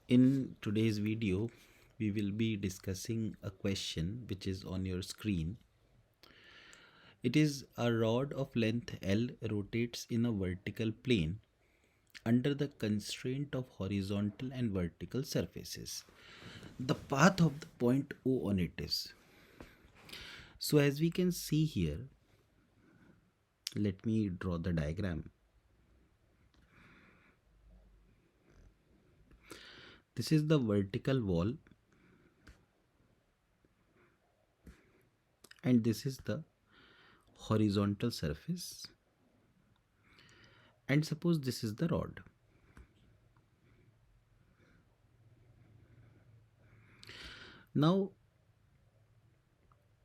In today's video, we will be discussing a question which is on your screen. It is a rod of length L rotates in a vertical plane under the constraint of horizontal and vertical surfaces. The path of the point O on it is. So as we can see here, let me draw the diagram. This is the vertical wall and this is the horizontal surface, and suppose this is the rod. Now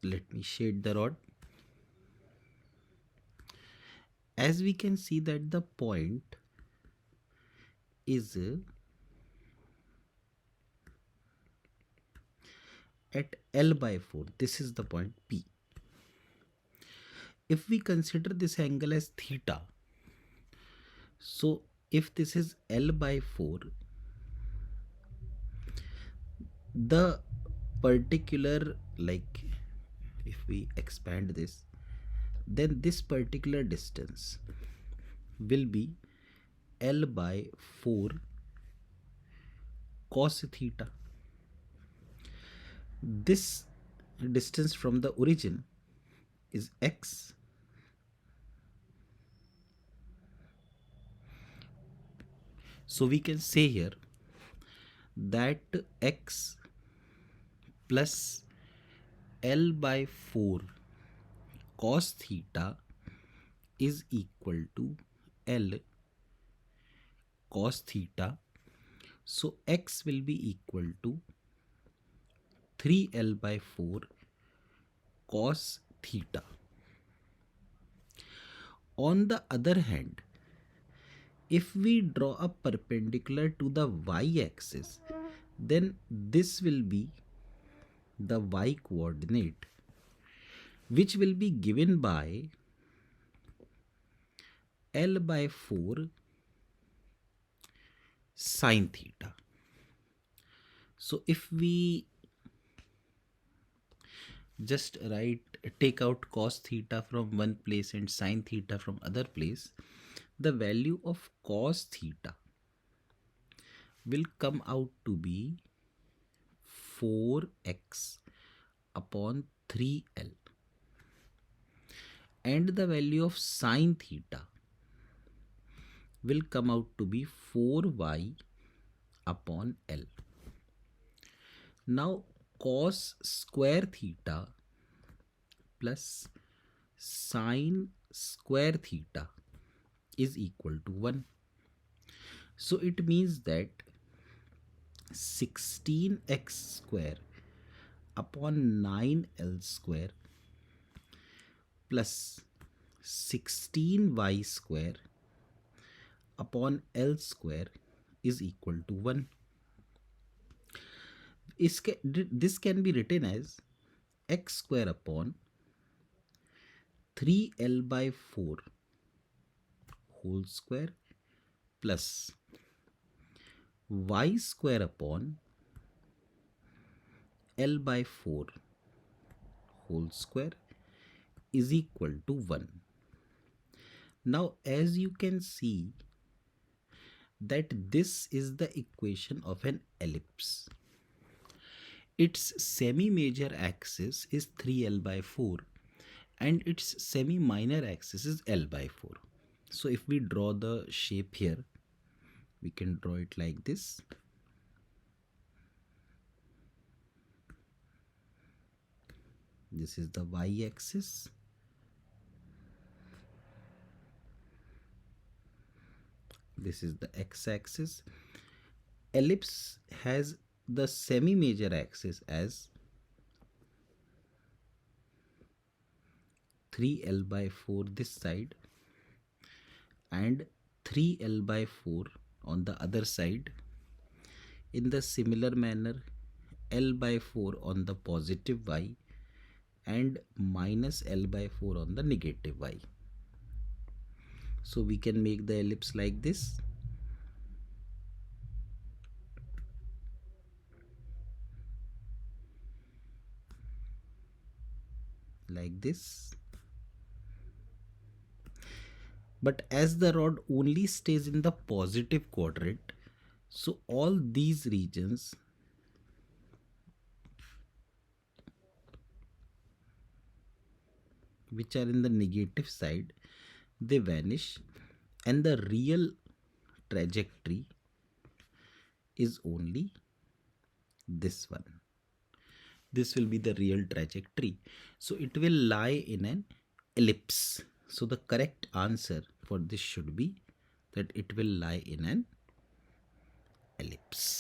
let me shade the rod. As we can see that the point is at L by 4. This is the point P. If we consider this angle as theta, so if this is L by 4, the particular, like if we expand this, then this particular distance will be L by 4 cos theta. This distance from the origin is x. So we can say here that x plus L by 4 cos theta is equal to L cos theta. So x will be equal to 3L by 4 cos theta. On the other hand, if we draw a perpendicular to the y-axis, then this will be the y coordinate, which will be given by L by 4 sine theta. So if we just take out cos theta from one place and sine theta from other place, the value of cos theta will come out to be 4x upon 3L, and the value of sine theta will come out to be 4y upon L. Now cos square theta plus sine square theta is equal to 1. So it means that 16x square upon 9L square plus 16y square upon L square is equal to 1. This can be written as x square upon 3L by 4 whole square plus y square upon L by 4 whole square is equal to 1. Now as you can see that this is the equation of an ellipse. Its semi-major axis is 3L by 4 and its semi-minor axis is L by 4. So if we draw the shape here, we can draw it like this. This is the y-axis. This is the x-axis. Ellipse has the semi-major axis as 3L by 4 this side and 3L by 4 on the other side. In the similar manner, L by 4 on the positive y and minus L by 4 on the negative y. So we can make the ellipse like this. like this. But as the rod only stays in the positive quadrant, so all these regions which are in the negative side, they vanish, and the real trajectory is only this one. This will be the real trajectory. So it will lie in an ellipse. So the correct answer for this should be that it will lie in an ellipse.